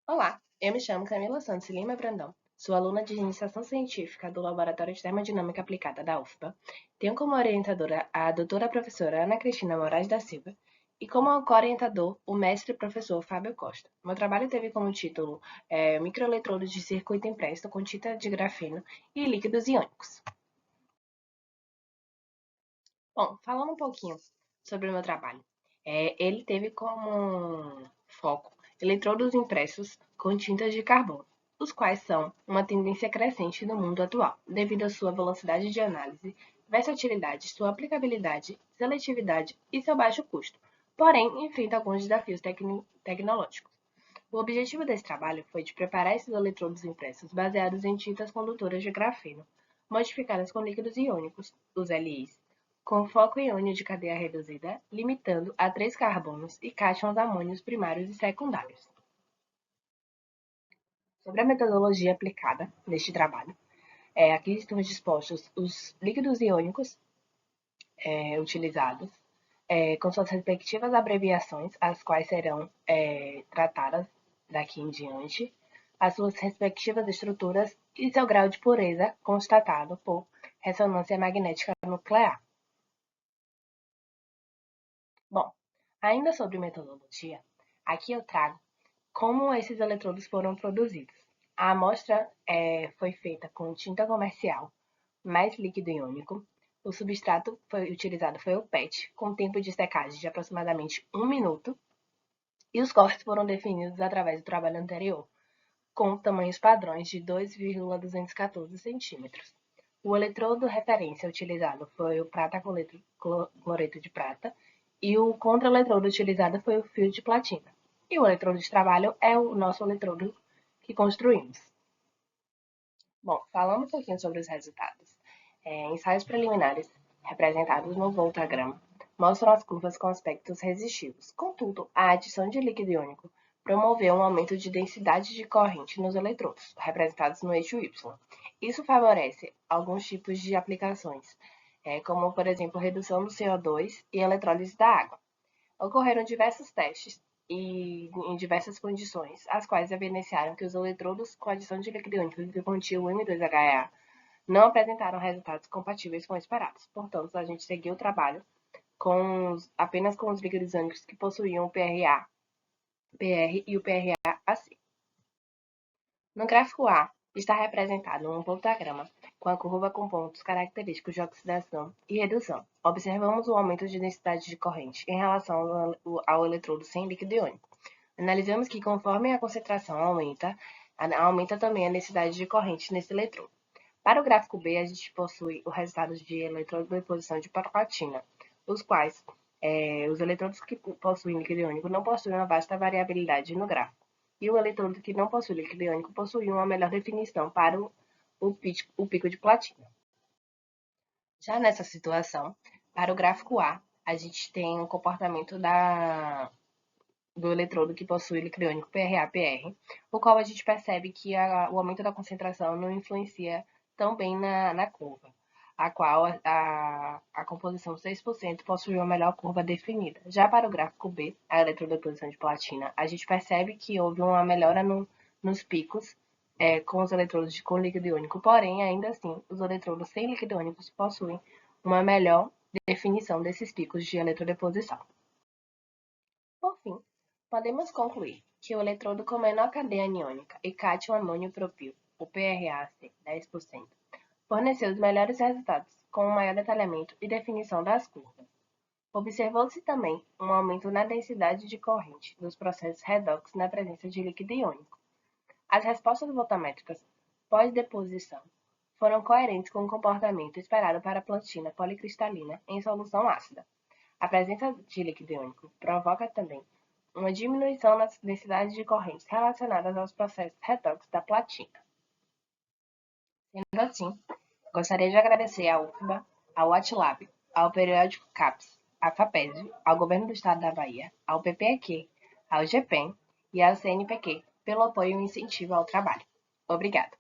Olá, eu me chamo Camila Santos Lima Brandão, sou aluna de Iniciação Científica do Laboratório de Termodinâmica Aplicada da UFBA. Tenho como orientadora a doutora professora Ana Cristina Moraes da Silva e como co-orientador o mestre e professor Fábio Costa. Meu trabalho teve como título Microeletrodos de circuito impresso com tinta de grafeno e líquidos iônicos. Bom, falando um pouquinho sobre o meu trabalho. Ele teve como foco eletrodos impressos com tintas de carbono, os quais são uma tendência crescente no mundo atual, devido à sua velocidade de análise, versatilidade, sua aplicabilidade, seletividade e seu baixo custo, porém enfrenta alguns desafios tecnológicos. O objetivo desse trabalho foi de preparar esses eletrodos impressos baseados em tintas condutoras de grafeno, modificadas com líquidos iônicos, os LIs, com foco em íon de cadeia reduzida, limitando a 3 carbonos e cátions amônios primários e secundários. Sobre a metodologia aplicada neste trabalho, aqui estão dispostos os líquidos iônicos utilizados, com suas respectivas abreviações, as quais serão tratadas daqui em diante, as suas respectivas estruturas e seu grau de pureza constatado por ressonância magnética nuclear. Bom, ainda sobre metodologia, aqui eu trago como esses eletrodos foram produzidos. A amostra foi feita com tinta comercial mais líquido iônico. O substrato utilizado foi o PET, com tempo de secagem de aproximadamente 1 minuto, e os cortes foram definidos através do trabalho anterior, com tamanhos padrões de 2,214 centímetros. O eletrodo referência utilizado foi o prata cloreto de prata e o contra-eletrodo utilizado foi o fio de platina. E o eletrodo de trabalho é o nosso eletrodo que construímos. Bom, falando um pouquinho sobre os resultados. Ensaios preliminares, representados no voltagrama, mostram as curvas com aspectos resistivos. Contudo, a adição de líquido iônico promoveu um aumento de densidade de corrente nos eletrodos, representados no eixo Y. Isso favorece alguns tipos de aplicações, como, por exemplo, redução do CO2 e eletrólise da água. Ocorreram diversos testes e em diversas condições, as quais evidenciaram que os eletrodos com adição de líquido iônico que continham o M2HA não apresentaram resultados compatíveis com os esperados. Portanto, a gente seguiu o trabalho apenas com os líquidos iônicos que possuíam o PRA, PR e o PRA-AC. No gráfico A, está representado um voltagrama com a curva com pontos característicos de oxidação e redução. Observamos o aumento de densidade de corrente em relação ao eletrodo sem líquido iônico. Analisamos que conforme a concentração aumenta também a densidade de corrente nesse eletrodo. Para o gráfico B, a gente possui os resultados de eletrodeposição de platina, os quais os eletrodos que possuem líquido iônico não possuem uma vasta variabilidade no gráfico, e o eletrodo que não possui líquido iônico possui uma melhor definição para o pico de platina. Já nessa situação, para o gráfico A, a gente tem o comportamento do eletrodo que possui líquido iônico PRA-PR, o qual a gente percebe que o aumento da concentração não influencia tão bem na curva, a qual a composição 6% possui uma melhor curva definida. Já para o gráfico B, a eletrodeposição de platina, a gente percebe que houve uma melhora nos picos com os eletrodos com líquido iônico, porém, ainda assim, os eletrodos sem líquido iônico possuem uma melhor definição desses picos de eletrodeposição. Por fim, podemos concluir que o eletrodo com menor cadeia aniônica e cátion amônio propil, o PRAC 10%, forneceu os melhores resultados, com um maior detalhamento e definição das curvas. Observou-se também um aumento na densidade de corrente dos processos redox na presença de líquido iônico. As respostas voltamétricas pós-deposição foram coerentes com o comportamento esperado para a platina policristalina em solução ácida. A presença de líquido iônico provoca também uma diminuição nas densidades de correntes relacionadas aos processos redox da platina. Sendo assim, gostaria de agradecer à UFBA, ao Watlab, ao periódico CAPES, à FAPESB, ao Governo do Estado da Bahia, ao PPEQ, ao GPEM e ao CNPq pelo apoio e incentivo ao trabalho. Obrigada.